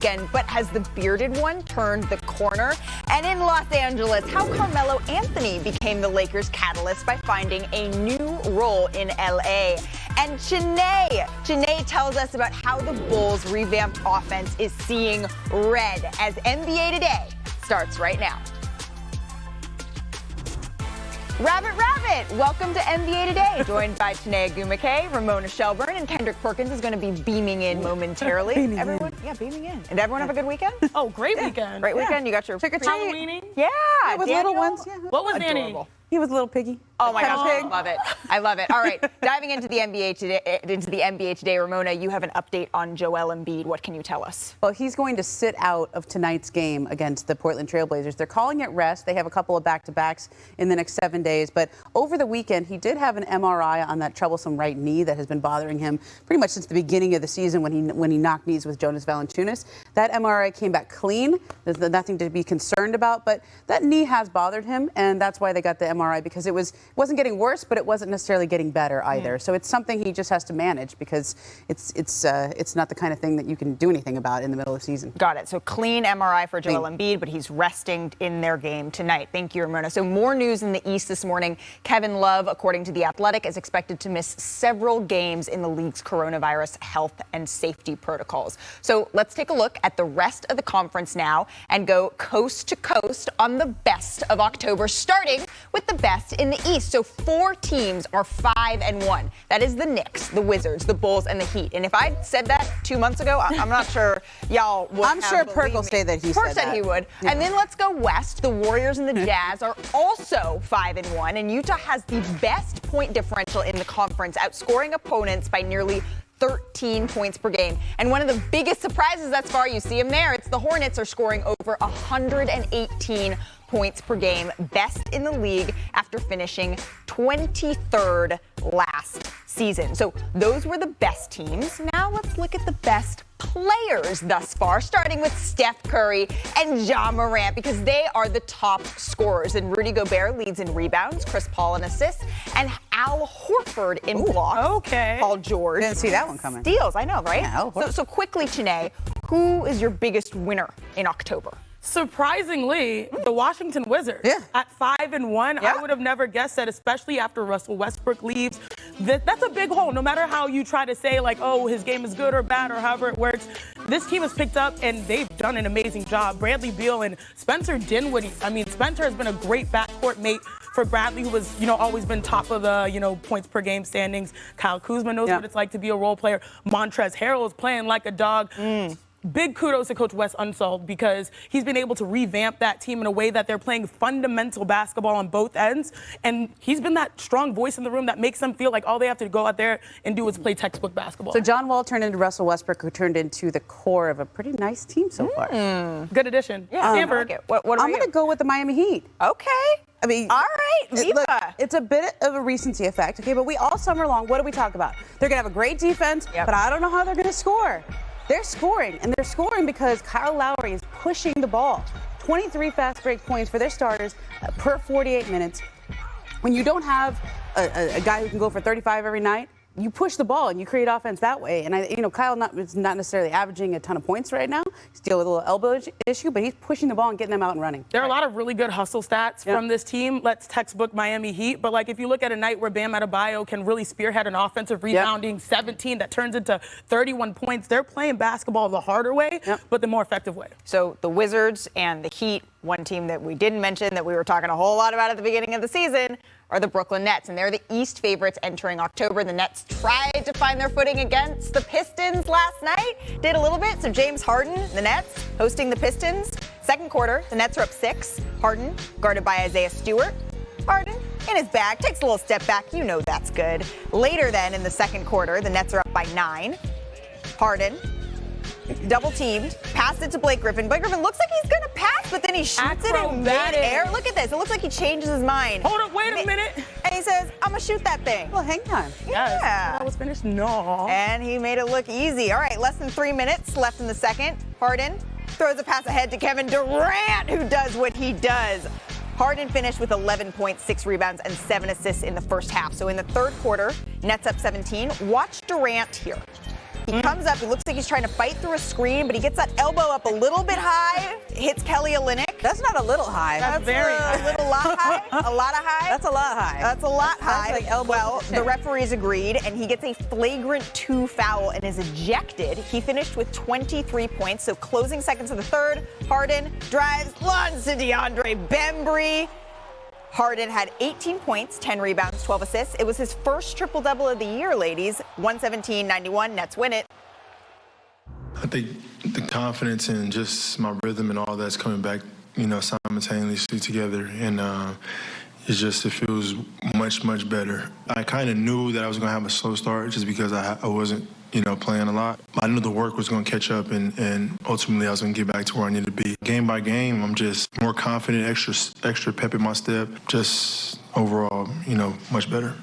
weekend, but has the bearded one turned the corner? And in Los Angeles, how Carmelo Anthony became the Lakers' catalyst by finding a new role in LA. And Janae tells us about how the Bulls' revamped offense is seeing red as NBA Today starts right now. Rabbit, welcome to NBA Today, joined by Tanae Agumake, Ramona Shelburne, and Kendrick Perkins is going to be beaming in momentarily. Beaming in. And everyone have a good weekend? Oh, great weekend. Great weekend. You got your Halloweening? Yeah. With little ones. Yeah. What was Danny? He was a little piggy. Oh my gosh, I love it. All right, diving into the NBA today, Ramona, you have an update on Joel Embiid. What can you tell us? Well, he's going to sit out of tonight's game against the Portland Trailblazers. They're calling it rest. They have a couple of back-to-backs in the next 7 days. But over the weekend, he did have an MRI on that troublesome right knee that has been bothering him pretty much since the beginning of the season when he knocked knees with Jonas Valanciunas. That MRI came back clean. There's nothing to be concerned about. But that knee has bothered him, and that's why they got the MRI, because it wasn't getting worse, but it wasn't necessarily getting better either. So it's something he just has to manage, because it's not the kind of thing that you can do anything about in the middle of the season. Got it. So clean MRI for Joel Embiid, but he's resting in their game tonight. Thank you, Ramona. So more news in the East this morning. Kevin Love, according to The Athletic, is expected to miss several games in the league's coronavirus health and safety protocols. So let's take a look at the rest of the conference now and go coast to coast on the best of October, starting with the best in the East. So 4 teams are 5-1. That is the Knicks, the Wizards, the Bulls, and the Heat. And if I said that 2 months ago, I'm not sure y'all would. I'm sure Perk will say that he said that. Perk said he would. Yeah. And then let's go west. The Warriors and the Jazz are also 5-1, and Utah has the best point differential in the conference, outscoring opponents by nearly 13 points per game. And one of the biggest surprises thus far, you see them there, it's the Hornets are scoring over 118 points per game, best in the league after finishing 23rd last season. So those were the best teams. Now let's look at the best players thus far, starting with Steph Curry and Ja Morant, because they are the top scorers. And Rudy Gobert leads in rebounds, Chris Paul in assists, and Al Horford in blocks. Okay. Paul George. Didn't see that one coming. Steals, I know, right? Yeah, so quickly, Janae, who is your biggest winner in October? Surprisingly, the Washington Wizards at 5-1. I would have never guessed that, especially after Russell Westbrook leaves. That's a big hole. No matter how you try to say, like, oh, his game is good or bad or however it works, this team has picked up and they've done an amazing job. Bradley Beal and Spencer Dinwiddie. I mean, Spencer has been a great backcourt mate for Bradley, who was, always been top of the, points per game standings. Kyle Kuzma knows what it's like to be a role player. Montrezl Harrell is playing like a dog. Big kudos to Coach Wes Unseld, because he's been able to revamp that team in a way that they're playing fundamental basketball on both ends. And he's been that strong voice in the room that makes them feel like all they have to go out there and do is play textbook basketball. So John Wall turned into Russell Westbrook, who turned into the core of a pretty nice team so far. Good addition. Yeah, Stanford. What I'm going to go with the Miami Heat. Okay. I mean, all right, Viva. Look, it's a bit of a recency effect, okay? But we all summer long, what do we talk about? They're going to have a great defense, but I don't know how they're going to score. They're scoring, and they're scoring because Kyle Lowry is pushing the ball. 23 fast break points for their starters per 48 minutes. When you don't have a guy who can go for 35 every night, you push the ball and you create offense that way. And Kyle is not necessarily averaging a ton of points right now. He's dealing with a little elbow issue, but he's pushing the ball and getting them out and running. There are a lot of really good hustle stats from this team. Let's textbook Miami Heat. But if you look at a night where Bam Adebayo can really spearhead an offensive rebounding 17 that turns into 31 points, they're playing basketball the harder way, but the more effective way. So the Wizards and the Heat, one team that we didn't mention that we were talking a whole lot about at the beginning of the season, are the Brooklyn Nets, and they're the East favorites entering October. The Nets tried to find their footing against the Pistons last night, did a little bit. So James Harden, the Nets, hosting the Pistons. Second quarter, the Nets are up 6. Harden, guarded by Isaiah Stewart. Harden, in his bag, takes a little step back. You know that's good. Later then, in the second quarter, the Nets are up by 9. Harden, double teamed, passed it to Blake Griffin. Blake Griffin looks like he's going to pass, but then he shoots it in mid-air. Look at this. It looks like he changes his mind. Hold up, wait a minute. And he says, I'm going to shoot that thing. Well, hang time. Yes. Yeah. That was finished. No. And he made it look easy. All right, less than 3 minutes left in the second. Harden throws a pass ahead to Kevin Durant, who does what he does. Harden finished with 11 points, 6 rebounds, and 7 assists in the first half. So in the third quarter, Nets up 17. Watch Durant here. He comes up, he looks like he's trying to fight through a screen, but he gets that elbow up a little bit high, hits Kelly Olynyk. That's not a little high. That's very high. A little lot high. A lot of high. That's a lot high. That's a lot high. Like elbow well, the referees agreed, and he gets a flagrant 2 foul and is ejected. He finished with 23 points, so closing seconds of the third, Harden drives, launches to DeAndre Bembry. Harden had 18 points, 10 rebounds, 12 assists. It was his first triple-double of the year, ladies. 117-91, Nets win it. I think the confidence and just my rhythm and all that's coming back, simultaneously together. And it feels much, much better. I kind of knew that I was going to have a slow start just because I wasn't, playing a lot. I knew the work was going to catch up and ultimately I was going to get back to where I needed to be. Game by game, I'm just more confident, extra pep in my step, just overall, much better.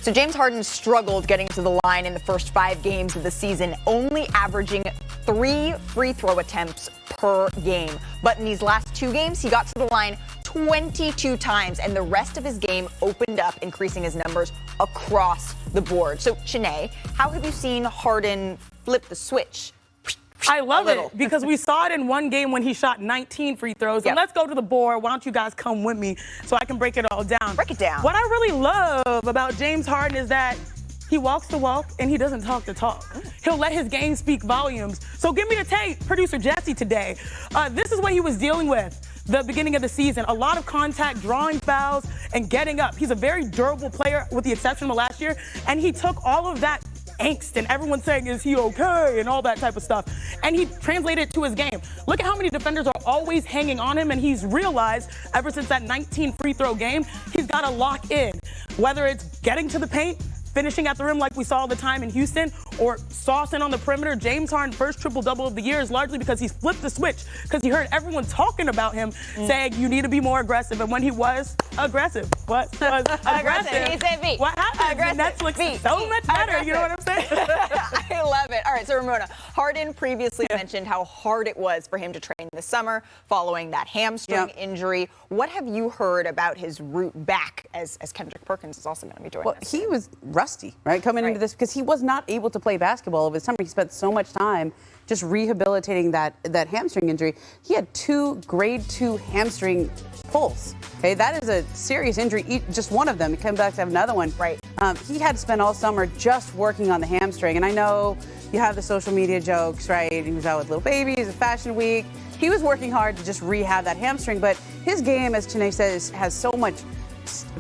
So James Harden struggled getting to the line in the first 5 games of the season, only averaging 3 free throw attempts per game. But in these last 2 games, he got to the line 22 times, and the rest of his game opened up, increasing his numbers across the board. So, Shanae, how have you seen Harden flip the switch? I love it because we saw it in one game when he shot 19 free throws. Yep. And let's go to the board. Why don't you guys come with me so I can break it all down? Break it down. What I really love about James Harden is that he walks the walk and he doesn't talk the talk. He'll let his game speak volumes. So give me the tape, producer Jesse, today. This is what he was dealing with the beginning of the season. A lot of contact, drawing fouls, and getting up. He's a very durable player with the exception of last year. And he took all of that angst and everyone saying, is he okay? And all that type of stuff. And he translated it to his game. Look at how many defenders are always hanging on him, and he's realized ever since that 19 free throw game, he's got to lock in. Whether it's getting to the paint, finishing at the rim like we saw all the time in Houston, or saucing on the perimeter. James Harden's first triple-double of the year is largely because he's flipped the switch, because he heard everyone talking about him saying you need to be more aggressive. And when he was aggressive, what was aggressive? He said V. What happened? Aggressive. Netflix is so much better. Aggressive. You know what I'm saying? I love it. All right, so Ramona, Harden previously mentioned how hard it was for him to train this summer following that hamstring injury. What have you heard about his route back as Kendrick Perkins is also going to be joining us? He was rusty, right, coming into this because he was not able to play basketball over the summer. He spent so much time just rehabilitating that hamstring injury. He had 2 grade 2 hamstring pulls. Okay, that is a serious injury. Just one of them. He came back to have another one. Right. He had to spend all summer just working on the hamstring. And I know you have the social media jokes, right? He was out with little babies, a fashion week. He was working hard to just rehab that hamstring. But his game, as Chene says, has so much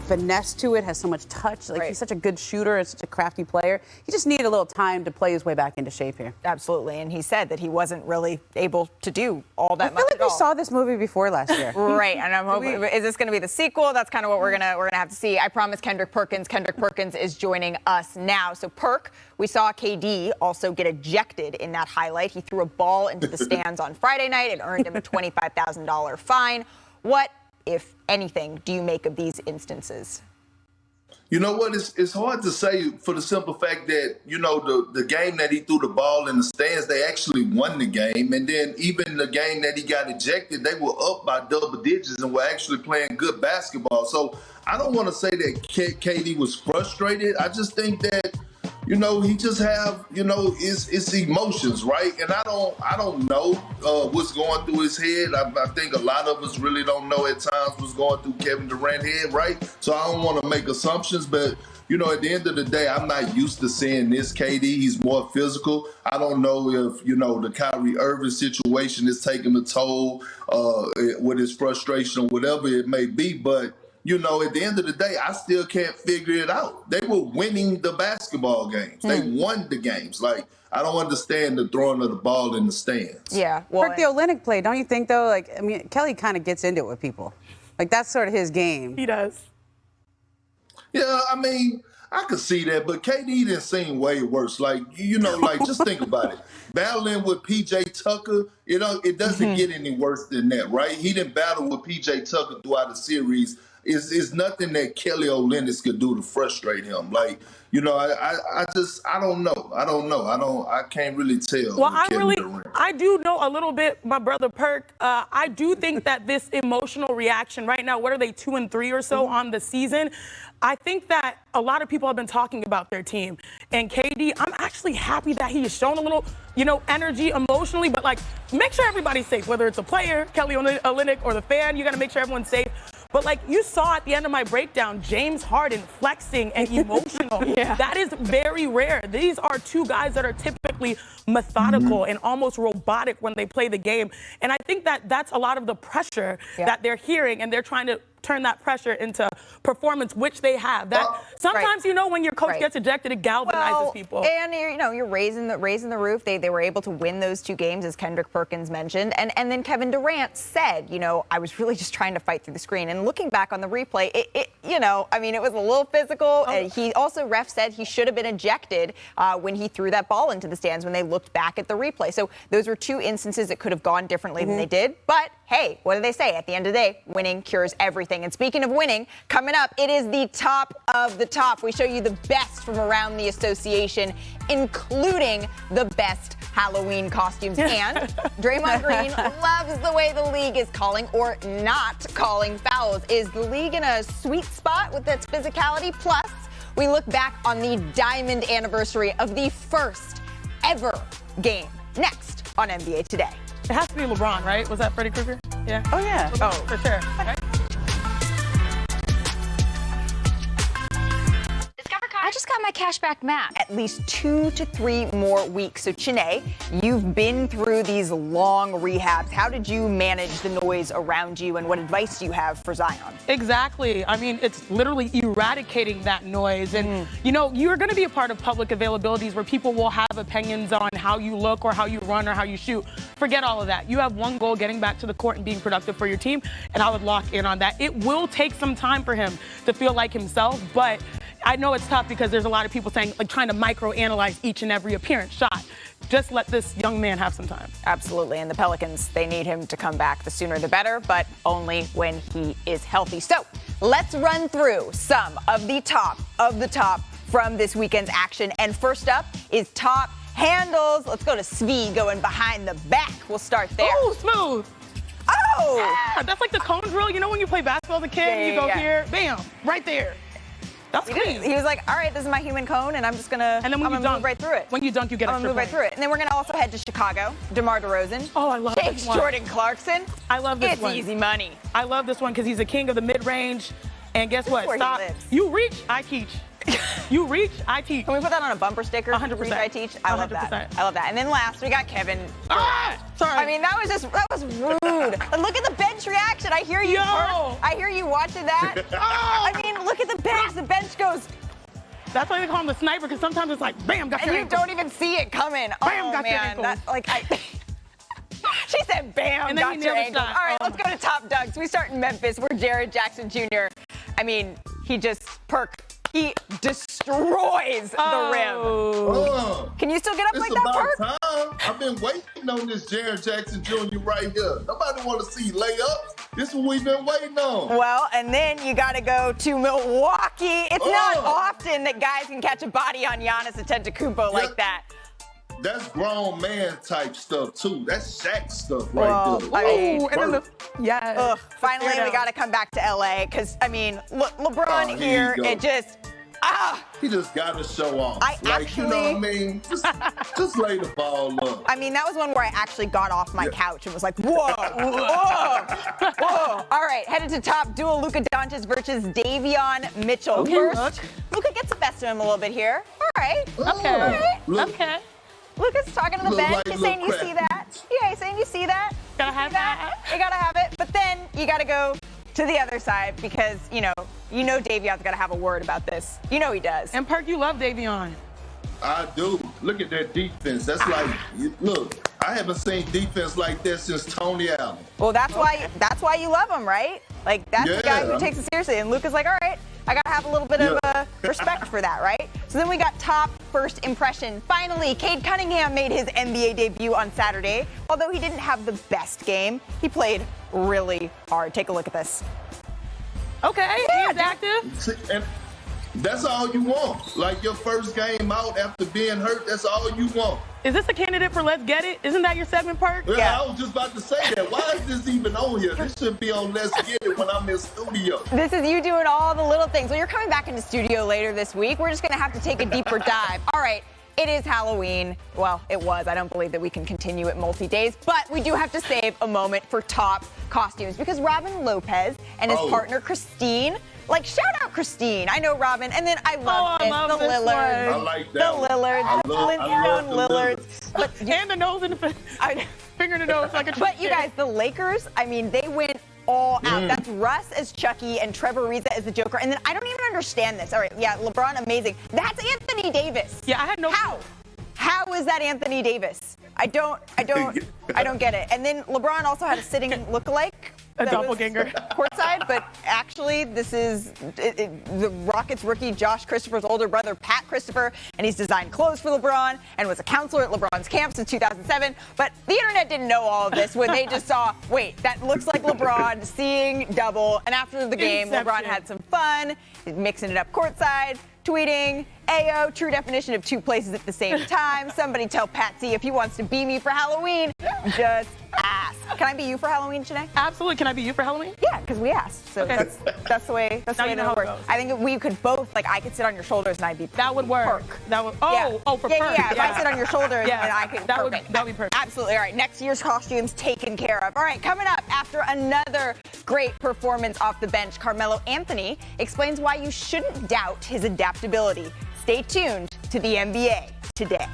finesse to it, has so much touch. He's such a good shooter and such a crafty player. He just needed a little time to play his way back into shape here. Absolutely, and he said that he wasn't really able to do all that much. I feel like we saw this movie before last year. Right, and I'm hoping, is this going to be the sequel? That's kind of what we're gonna have to see. I promise Kendrick Perkins. Kendrick Perkins is joining us now. So Perk, we saw KD also get ejected in that highlight. He threw a ball into the stands on Friday night and earned him a $25,000 fine. What, if anything, do you make of these instances? You know what? It's hard to say for the simple fact that, the game that he threw the ball in the stands, they actually won the game. And then even the game that he got ejected, they were up by double digits and were actually playing good basketball. So I don't want to say that KD was frustrated. I just think that, he just have, it's emotions, right? And I don't know what's going through his head. I think a lot of us really don't know at times what's going through Kevin Durant's head, right? So I don't want to make assumptions, but at the end of the day, I'm not used to seeing this KD. He's more physical. I don't know if, the Kyrie Irving situation is taking a toll with his frustration or whatever it may be, but at the end of the day, I still can't figure it out. They were winning the basketball games. They won the games. I don't understand the throwing of the ball in the stands. Yeah. Well, the Olynyk play, don't you think, though? Kelly kind of gets into it with people. That's sort of his game. He does. Yeah, I could see that, but KD didn't seem way worse. Just think about it. Battling with PJ Tucker, it doesn't get any worse than that, right? He didn't battle with PJ Tucker throughout the series It's nothing that Kelly Olynyk could do to frustrate him. Like, you know, I don't know. I can't really tell. Well, I do know a little bit, my brother Perk. I do think that this emotional reaction right now, what are they, 2-3 or so on the season? I think that a lot of people have been talking about their team. And KD, I'm actually happy that he has shown a little, energy emotionally, but like, make sure everybody's safe, whether it's a player, Kelly Olynyk, or the fan, you got to make sure everyone's safe. But like you saw at the end of my breakdown, James Harden flexing and emotional. Yeah. That is very rare. These are two guys that are typically methodical and almost robotic when they play the game. And I think that that's a lot of the pressure that they're hearing, and they're trying to turn that pressure into performance, which they have. That sometimes, when your coach gets ejected, it galvanizes people. And you're raising the roof. They were able to win those 2 games, as Kendrick Perkins mentioned. And then Kevin Durant said, I was really just trying to fight through the screen. And looking back on the replay, it was a little physical. He also, ref said he should have been ejected when he threw that ball into the stands when they looked back at the replay. So those were 2 instances that could have gone differently than they did. But hey, what do they say? At the end of the day, winning cures everything. And speaking of winning, coming up, it is the top of the top. We show you the best from around the association, including the best Halloween costumes. And Draymond Green loves the way the league is calling or not calling fouls. Is the league in a sweet spot with its physicality? Plus, we look back on the diamond anniversary of the first ever game. Next on NBA Today. It has to be LeBron, right? Was that Freddie Krueger? Yeah. Oh, yeah. Oh, for sure. Right? I just got my cashback map. At least 2 to 3 more weeks. So, Chiney, you've been through these long rehabs. How did you manage the noise around you, and what advice do you have for Zion? Exactly. I mean, it's literally eradicating that noise. And, you're going to be a part of public availabilities where people will have opinions on how you look or how you run or how you shoot. Forget all of that. You have one goal, getting back to the court and being productive for your team, and I would lock in on that. It will take some time for him to feel like himself, but I know it's tough because there's a lot of people saying, like, trying to microanalyze each and every appearance shot. Just let this young man have some time. Absolutely. And the Pelicans, they need him to come back. The sooner the better, but only when he is healthy. So let's run through some of the top from this weekend's action. And first up is top handles. Let's go to Svi going behind the back. We'll start there. Oh, smooth. Oh! Yeah, that's like the cone drill. You know when you play basketball as a kid, you go here, bam, right there. That's clean. He was like, all right, this is my human cone, and I'm just going to move right through it. When you dunk, you get I'm going to move right through it. And then we're going to also head to Chicago. DeMar DeRozan. Oh, I love this one. Jordan Clarkson. I love this one. It's easy money. I love this one because he's a king of the mid-range. And guess what? Where Stop. He lives. You reach, I teach. You reach, I teach. Can we put that on a bumper sticker? 100%. Reach, I teach. I love 100%. that. I love that. And then last, we got Kevin. Sorry. I mean, that was rude. And look at the bench reaction. I hear you. I hear you watching that. I mean, look at the bench. The bench goes. That's why they call him the sniper, because sometimes it's like, bam, got your ankle. And you don't even see it coming. Bam, got man. your ankle. That, she said, bam, and then got your ankle. All right, let's go to top dunks. We start in Memphis, where Jared Jackson Jr., I mean, he destroys the rim. Can you still get up like that, Perk? Time. I've been waiting on this Jared Jackson Jr. right here. Nobody want to see layups. This is what we've been waiting on. Well, and then you got to go to Milwaukee. It's not often that guys can catch a body on Giannis Antetokounmpo like that. That's grown man type stuff, too. That's Shaq stuff right there. Finally, we got to come back to L.A. because, I mean, LeBron here, it just... He just got to show off. You know what I mean? Just lay the ball up. I mean, that was one where I actually got off my couch and was like, whoa, whoa. All right, headed to top duel, Luka Doncic versus Davion Mitchell. First, Luka gets the best of him a little bit here. All right. Okay. Luka's talking to the bench. He's saying you see that. Yeah, he's saying you see that. Gotta have that. You gotta have it. But then you gotta go to the other side because, you know Davion's got to have a word about this. You know he does. And Perk, you love Davion. I do. Look at that defense. That's look, I haven't seen defense like that since Tony Allen. Well, that's why you love him, right? Like, that's the guy who takes it seriously. And Luka's like, all right, I got to have a little bit of respect for that, right? So then we got top first impression. Finally, Cade Cunningham made his NBA debut on Saturday. Although he didn't have the best game, he played really hard. Take a look at this. Okay, he's active. See, and that's all you want. Like your first game out after being hurt, that's all you want. Is this a candidate for Let's Get It? Isn't that your segment, Perk? Yeah, I was just about to say that. Why is this even on here? This should be on Let's Get It when I'm in studio. This is you doing all the little things. Well, you're coming back into studio later this week. We're just going to have to take a deeper dive. All right. It is Halloween. Well, it was. I don't believe that we can continue it multi-days, but we do have to save a moment for top costumes because Robin Lopez and his partner Christine, shout out Christine. I know Robin, and then I love the Lillards. I like that. The Lillards, the Flintstone Lillards. But and the nose and the finger in the nose like a But you guys, the Lakers, I mean, they went all out. That's Russ as Chucky and Trevor Ariza as the Joker. And then I don't even understand this. All right, yeah, LeBron, amazing. That's Anthony Davis. Yeah, I had no. How is that Anthony Davis? I don't get it. And then LeBron also had a sitting lookalike. A doppelganger. Courtside, but actually this is the Rockets rookie Josh Christopher's older brother, Pat Christopher, and he's designed clothes for LeBron and was a counselor at LeBron's camp since 2007. But the internet didn't know all of this when they just saw, wait, that looks like LeBron seeing double. And after the game, LeBron had some fun, mixing it up courtside, tweeting, Ayo, true definition of two places at the same time. Somebody tell Patsy if he wants to be me for Halloween, just ask. Can I be you for Halloween, Janae? Absolutely. Can I be you for Halloween? Yeah, because we asked. So okay. that's the way that works. I think we could both, I could sit on your shoulders and I'd be that would work. Perk. That would. For Perk. Yeah. If I sit on your shoulders, then I could. That would be perfect. Absolutely. All right. Next year's costumes taken care of. All right. Coming up after another great performance off the bench, Carmelo Anthony explains why you shouldn't doubt his adaptability. Stay tuned to the NBA today.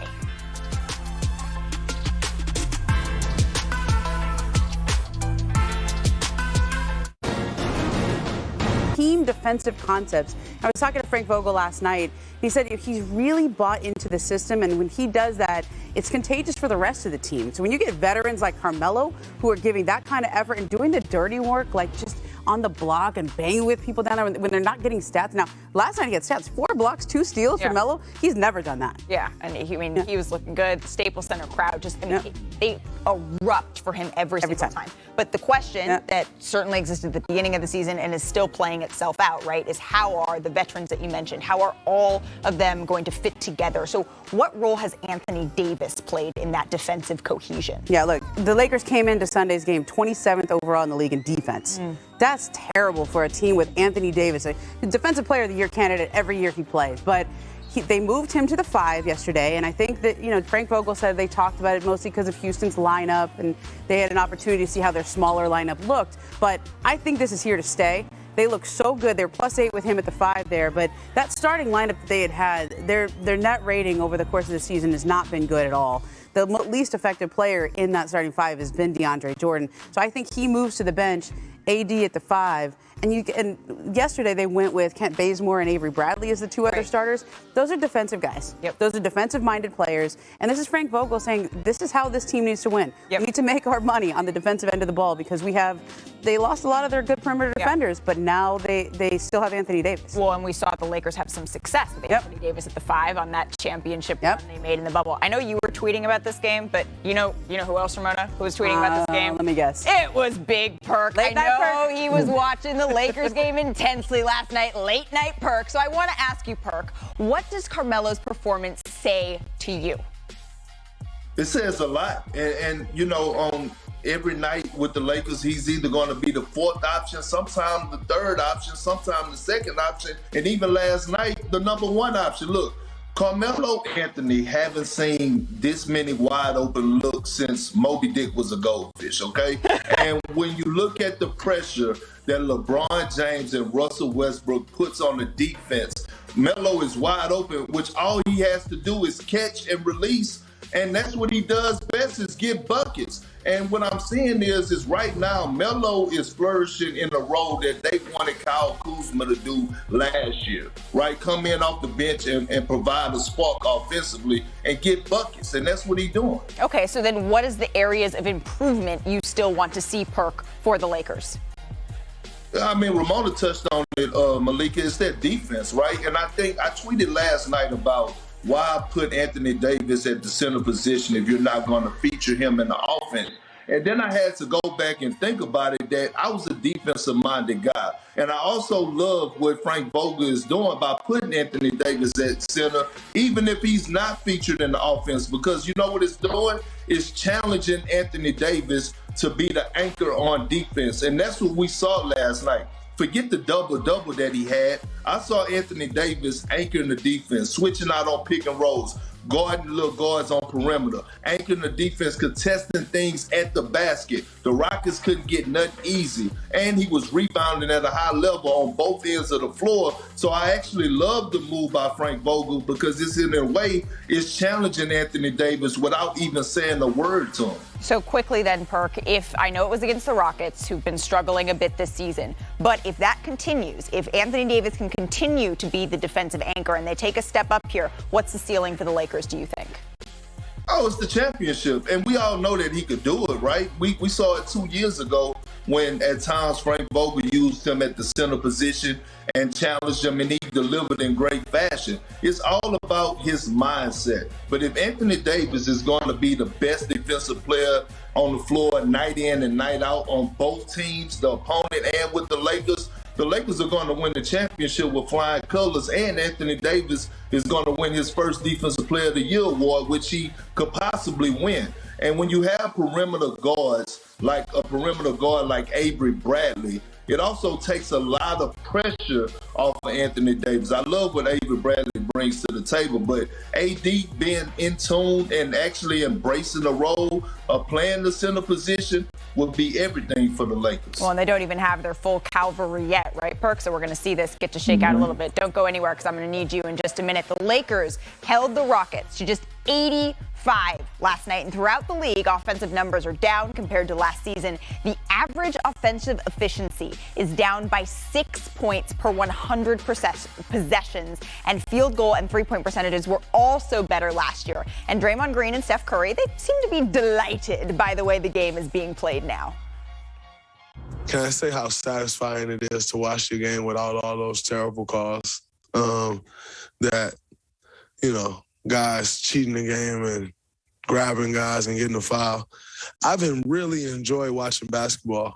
Team defensive concepts. I was talking to Frank Vogel last night. He said he's really bought into the system, and when he does that, it's contagious for the rest of the team. So when you get veterans like Carmelo who are giving that kind of effort and doing the dirty work, like just on the block and banging with people down there when they're not getting stats. Now, last night he had stats, 4 blocks, 2 steals for Melo. He's never done that. Yeah, and he was looking good. Staples Center crowd they erupt for him every single time. But the question that certainly existed at the beginning of the season and is still playing itself out, right, is how are the veterans that you mentioned, how are all of them going to fit together? So what role has Anthony Davis played in that defensive cohesion? Yeah, look, the Lakers came into Sunday's game 27th overall in the league in defense. That's terrible for a team with Anthony Davis, a Defensive Player of the Year candidate every year he plays. But they moved him to the 5 yesterday, and I think that, Frank Vogel said they talked about it mostly because of Houston's lineup, and they had an opportunity to see how their smaller lineup looked. But I think this is here to stay. They look so good. They're +8 with him at the 5 there. But that starting lineup that they had, their net rating over the course of the season has not been good at all. The least effective player in that starting 5 has been DeAndre Jordan. So I think he moves to the bench, AD at the 5. And yesterday they went with Kent Bazemore and Avery Bradley as the 2 other starters. Those are defensive guys. Those are defensive-minded players. And this is Frank Vogel saying this is how this team needs to win. We need to make our money on the defensive end of the ball because they lost a lot of their good perimeter defenders, but now they still have Anthony Davis. Well, and we saw the Lakers have some success with Anthony Davis at the 5 on that championship run they made in the bubble. I know you were tweeting about this game, but you know who else, Ramona, who was tweeting about this game? Let me guess. It was Big Perk. I know he was watching the Lakers game intensely last night, late night Perk. So I want to ask you, Perk, what does Carmelo's performance say to you? It says a lot. And on every night with the Lakers, he's either going to be the 4th option, sometimes the 3rd option, sometimes the 2nd option, and even last night, the number 1 option. Look, Carmelo Anthony haven't seen this many wide open looks since Moby Dick was a goldfish, okay? And when you look at the pressure that LeBron James and Russell Westbrook puts on the defense, Melo is wide open, which all he has to do is catch and release. And that's what he does best is get buckets. And what I'm seeing is right now, Melo is flourishing in a role that they wanted Kyle Kuzma to do last year, right? Come in off the bench and provide a spark offensively and get buckets. And that's what he's doing. Okay, so then what is the areas of improvement you still want to see, Perk, for the Lakers? I mean, Ramona touched on it, Malika. It's that defense, right? And I think I tweeted last night about why put Anthony Davis at the center position if you're not going to feature him in the offense. And then I had to go back and think about it that I was a defensive-minded guy. And I also love what Frank Vogel is doing by putting Anthony Davis at center, even if he's not featured in the offense, because you know what it's doing? It's challenging Anthony Davis to be the anchor on defense. And that's what we saw last night. Forget the double-double that he had. I saw Anthony Davis anchoring the defense, switching out on pick and rolls, guarding little guards on perimeter, anchoring the defense, contesting things at the basket. The Rockets couldn't get nothing easy. And he was rebounding at a high level on both ends of the floor. So I actually love the move by Frank Vogel because it's in a way, it's challenging Anthony Davis without even saying a word to him. So quickly then, Perk, if I know it was against the Rockets, who've been struggling a bit this season, but if that continues, if Anthony Davis can continue to be the defensive anchor and they take a step up here, what's the ceiling for the Lakers, do you think? Oh, it's the championship. And we all know that he could do it, right? We saw it 2 years ago when at times Frank Vogel used him at the center position and challenged him, and he delivered in great fashion. It's all about his mindset. But if Anthony Davis is going to be the best defensive player on the floor night in and night out on both teams, the opponent and with the Lakers are going to win the championship with flying colors, and Anthony Davis is going to win his first Defensive Player of the Year award, which he could possibly win. And when you have perimeter guards, like a perimeter guard like Avery Bradley, it also takes a lot of pressure off of Anthony Davis. I love what Avery Bradley brings to the table, but AD being in tune and actually embracing the role of playing the center position will be everything for the Lakers. Well, and they don't even have their full cavalry yet, right, Perk? So we're going to see this get to shake out a little bit. Don't go anywhere because I'm going to need you in just a minute. The Lakers held the Rockets to just 85 last night, and throughout the league, offensive numbers are down compared to last season. The average offensive efficiency is down by 6 points per 100 possessions, and field goal and three-point percentages were also better last year. And Draymond Green and Steph Curry, they seem to be delighted by the way the game is being played now. Can I say how satisfying it is to watch the game without all those terrible calls? That, you know, guys cheating the game and grabbing guys and getting a foul. I've been really enjoying watching basketball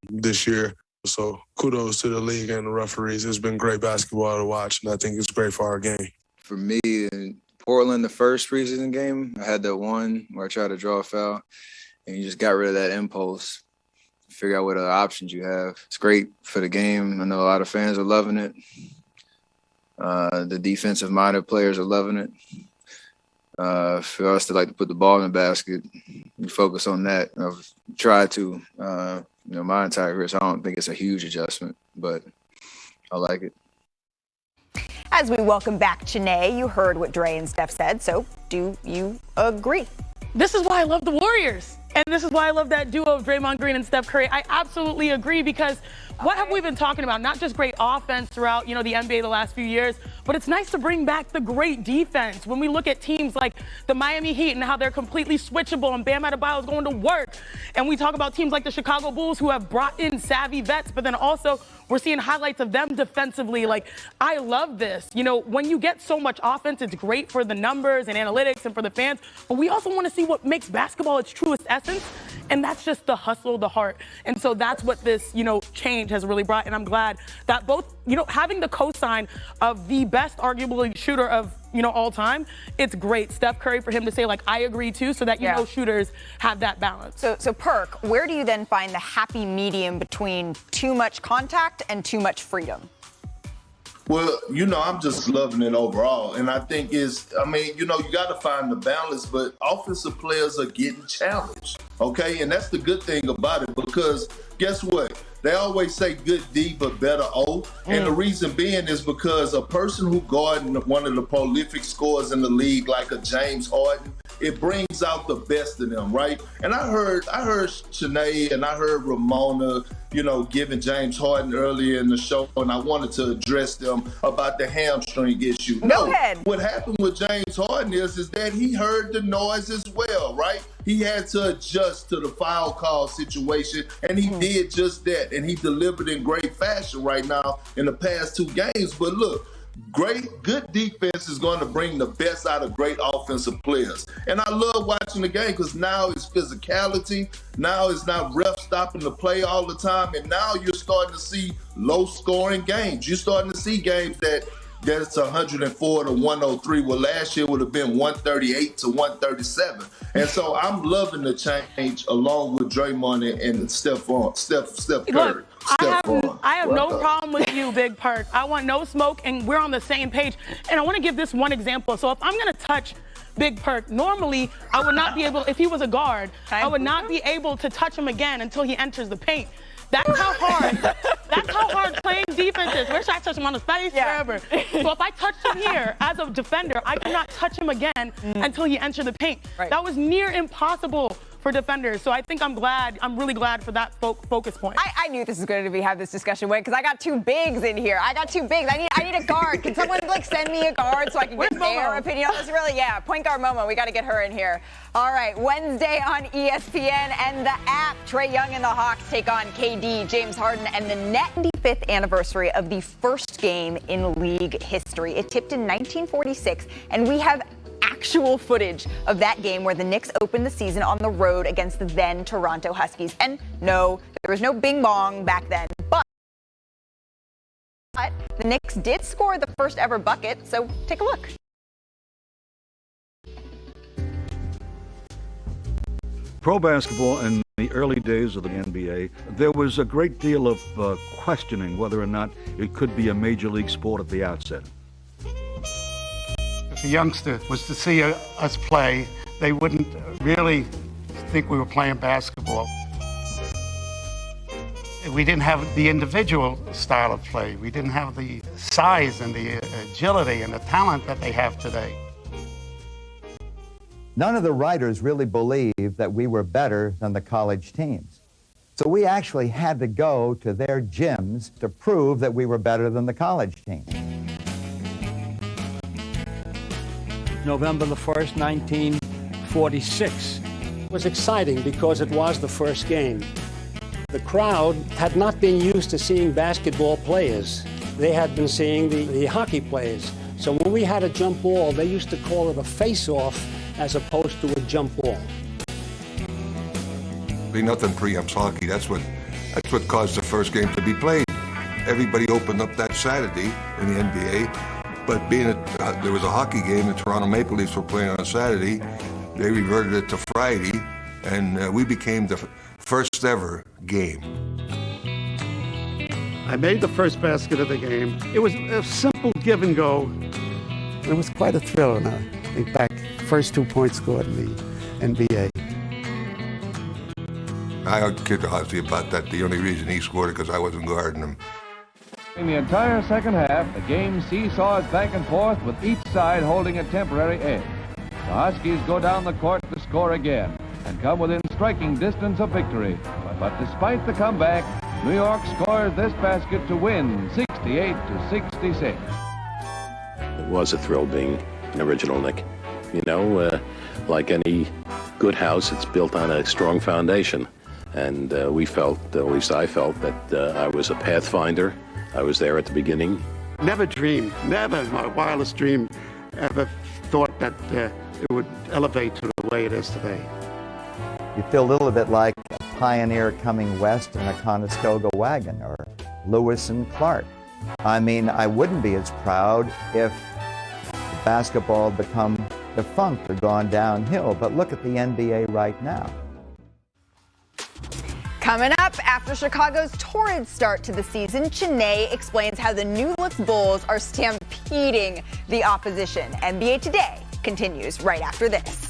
this year. So kudos to the league and the referees. It's been great basketball to watch, and I think it's great for our game. For me, in Portland, the first preseason game, I had that one where I tried to draw a foul, and you just got rid of that impulse. Figure out what other options you have. It's great for the game. I know a lot of fans are loving it. The defensive-minded players are loving it. For us to like to put the ball in the basket, we focus on that. I've tried to, my entire career, so I don't think it's a huge adjustment, but I like it. As we welcome back Chanae, you heard what Dre and Steph said, so do you agree? This is why I love the Warriors. And this is why I love that duo of Draymond Green and Steph Curry. I absolutely agree because what have we been talking about? Not just great offense throughout, the NBA the last few years, but it's nice to bring back the great defense. When we look at teams like the Miami Heat and how they're completely switchable and Bam Adebayo is going to work. And we talk about teams like the Chicago Bulls who have brought in savvy vets, but then also we're seeing highlights of them defensively. Like, I love this. When you get so much offense, it's great for the numbers and analytics and for the fans, but we also want to see what makes basketball its truest essence, and that's just the hustle, the heart. And so that's what this, change has really brought, and I'm glad that both, having the cosign of the best arguably shooter of, all time, it's great. Steph Curry, for him to say, I agree too, so that, shooters have that balance. So Perk, where do you then find the happy medium between too much contact and too much freedom? Well, I'm just loving it overall. And I think you got to find the balance, but offensive players are getting challenged, okay? And that's the good thing about it, because guess what? They always say good D, but better O. And the reason being is because a person who guarding one of the prolific scorers in the league, like a James Harden, it brings out the best in them, right? And I heard Chanae and I heard Ramona, giving James Harden earlier in the show, and I wanted to address them about the hamstring issue. Go ahead. What happened with James Harden is that he heard the noise as well, right? He had to adjust to the foul call situation, and he did just that, and he delivered in great fashion right now in the past 2 games. But look, Good defense is going to bring the best out of great offensive players. And I love watching the game because now it's physicality. Now it's not refs stopping the play all the time. And now you're starting to see low-scoring games. You're starting to see games that's 104 to 103. Well, last year would have been 138 to 137. And so I'm loving the change along with Draymond and Steph Curry. Look, I have no problem with you, Big Perk. I want no smoke, and we're on the same page. And I want to give this one example. So if I'm going to touch Big Perk, normally I would not be able, if he was a guard, I would not be able to touch him again until he enters the paint. That's how hard playing defense is. Where should I touch him on his face? Wherever. So if I touched him here as a defender, I could not touch him again until he entered the paint. Right. That was near impossible for defenders. So I think I'm really glad for that focus point. I knew this was going to have this discussion with, because I got two bigs in here. I need a guard. Can someone send me a guard so I can get their opinion on this? Really, point guard Momo. We got to get her in here. All right, Wednesday on ESPN and the app. Trae Young and the Hawks take on KD, James Harden, and the 95th anniversary of the first game in league history. It tipped in 1946, and we have actual footage of that game where the Knicks opened the season on the road against the then Toronto Huskies. And no, there was no bing bong back then, but the Knicks did score the first ever bucket, so take a look. Pro basketball in the early days of the NBA, there was a great deal of questioning whether or not it could be a major league sport at the outset. If a youngster was to see us play, they wouldn't really think we were playing basketball. We didn't have the individual style of play. We didn't have the size and the agility and the talent that they have today. None of the writers really believed that we were better than the college teams. So we actually had to go to their gyms to prove that we were better than the college teams. November the 1st, 1946. It was exciting because it was the first game. The crowd had not been used to seeing basketball players. They had been seeing the hockey players. So when we had a jump ball, they used to call it a face-off as opposed to a jump ball. Be nothing preempts hockey. That's what caused the first game to be played. Everybody opened up that Saturday in the NBA, but being there was a hockey game, the Toronto Maple Leafs were playing on Saturday, they reverted it to Friday, and we became the first ever game. I made the first basket of the game. It was a simple give and go. It was quite a thrill, and I think back, first 2 points scored in the NBA. I kid Ozzy about that. The only reason he scored it because I wasn't guarding him. In the entire second half, the game seesaws back and forth with each side holding a temporary edge. The Huskies go down the court to score again and come within striking distance of victory. But despite the comeback, New York scores this basket to win 68-66. It was a thrill being an original Knick. You know, like any good house, it's built on a strong foundation. And we felt, at least I felt, that I was a pathfinder. I was there at the beginning. Never dreamed, never in my wildest dream ever thought that it would elevate to the way it is today. You feel a little bit like a pioneer coming west in a Conestoga wagon, or Lewis and Clark. I mean, I wouldn't be as proud if basketball had become defunct or gone downhill, but look at the NBA right now. Coming up, after Chicago's torrid start to the season, Chennai explains how the New Looks Bulls are stampeding the opposition. NBA Today continues right after this.